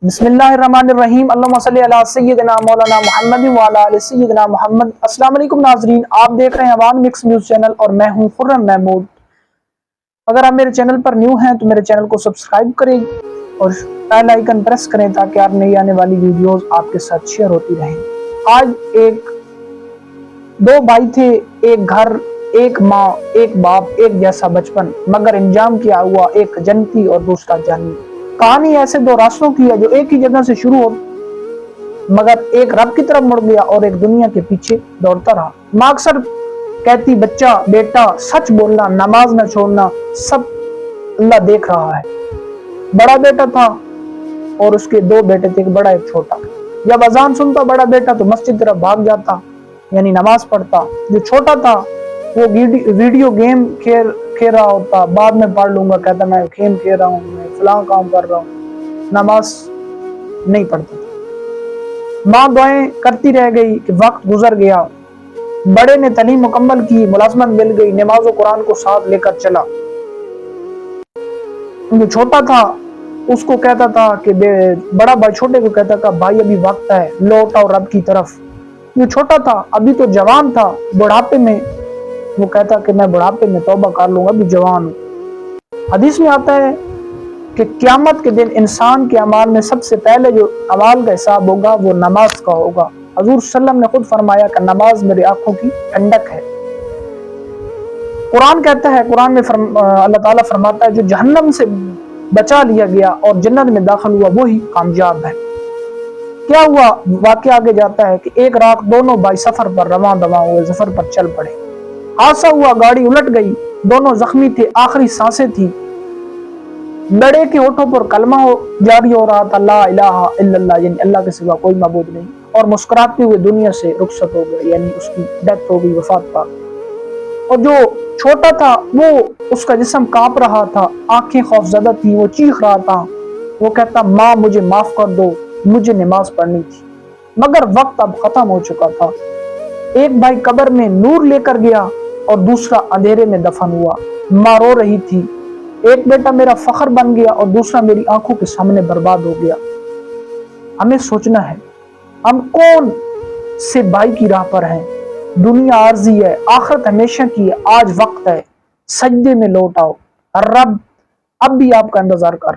بسم اللہ الرحمن الرحیم، اللہم صلی علی سیدنا مولانا محمد وعلی آل سیدنا محمد۔ السلام علیکم ناظرین، آپ دیکھ رہے ہیں عوام مکس نیوز چینل اور میں ہوں خرم محمود۔ اگر آپ میرے چینل پر نیو ہیں تو میرے چینل کو سبسکرائب کریں اور بیل آئیکن پریس کریں تاکہ آپ نئی آنے والی ویڈیوز آپ کے ساتھ شیئر ہوتی رہیں۔ آج دو بھائی تھے، ایک گھر، ایک ماں، ایک باپ، ایک جیسا بچپن، مگر انجام کیا ہوا ایک جنتی اور دوسرا جہنمی۔ کہانی ایسے دو راستوں کی ہے جو ایک ہی جگہ سے شروع ہو مگر ایک رب کی طرف مڑ گیا اور ایک دنیا کے پیچھے دوڑتا رہا۔ ماں اکثر کہتی، بچہ بیٹا سچ بولنا، نماز نہ چھوڑنا، سب اللہ دیکھ رہا ہے۔ بڑا بیٹا تھا اور اس کے دو بیٹے تھے، ایک بڑا ایک چھوٹا۔ جب اذان سنتا بڑا بیٹا تو مسجد طرف بھاگ جاتا، یعنی نماز پڑھتا۔ جو چھوٹا تھا وہ ویڈیو گیم کھیل رہا ہوتا، بعد میں پڑھ لوں گا، کہتا میں گیم کھیل رہا ہوں، میں فلاں کام کر رہا ہوں، نماز نہیں پڑھتا تھا۔ ماں دعائیں کرتی رہ گئی کہ وقت گزر گیا۔ بڑے نے تعلیم مکمل کی، ملازمت مل گئی، نماز و قرآن کو ساتھ لے کر چلا۔ جو چھوٹا تھا اس کو کہتا تھا کہ بڑا بھائی چھوٹے کو کہتا تھا، بھائی ابھی وقت ہے، لوٹ آؤ رب کی طرف۔ جو چھوٹا تھا ابھی تو جوان تھا، بڑھاپے میں وہ کہتا کہ میں بڑھاپے میں توبہ کر لوں گا، ابھی جوان ہوں۔ حدیث میں آتا ہے کہ قیامت کے دن انسان کے اعمال میں سب سے پہلے جو اعمال کا حساب ہوگا وہ نماز کا ہوگا۔ حضور صلی اللہ علیہ وسلم نے خود فرمایا کہ نماز میری آنکھوں کی ٹھنڈک ہے۔ قرآن کہتا ہے، قرآن میں اللہ تعالیٰ فرماتا ہے، جو جہنم سے بچا لیا گیا اور جنت میں داخل ہوا وہی کامیاب ہے۔ کیا ہوا؟ واقعہ آگے جاتا ہے کہ ایک رات دونوں بھائی سفر پر رواں دواں ہوئے، سفر پر چل پڑے۔ حادثہ ہوا، گاڑی الٹ گئی، دونوں زخمی تھے، آخری سانسیں تھی۔ بڑے کے ہونٹوں پر کلمہ جاری ہو رہا تھا، لا الہ الا اللہ، یعنی اللہ کے سوا کوئی معبود نہیں، اور مسکراتے ہوئے دنیا سے رخصت ہو گئے، یعنی اس کی ڈیتھ ہو گئی، وفات پا گئی۔ اور جو چھوٹا تھا وہ اس کا جسم کانپ رہا تھا، آنکھیں خوفزدہ تھی، وہ چیخ رہا تھا، وہ کہتا، ماں مجھے معاف کر دو، مجھے نماز پڑھنی تھی۔ مگر وقت اب ختم ہو چکا تھا۔ ایک بھائی قبر میں نور لے کر گیا اور دوسرا اندھیرے میں دفن ہوا۔ ماں رو رہی تھی، ایک بیٹا میرا فخر بن گیا اور دوسرا میری آنکھوں کے سامنے برباد ہو گیا۔ ہمیں سوچنا ہے ہم کون سے بھائی کی راہ پر ہیں۔ دنیا عارضی ہے، آخرت ہمیشہ کی ہے، آج وقت ہے، سجدے میں لوٹ آؤ، رب اب بھی آپ کا انتظار کر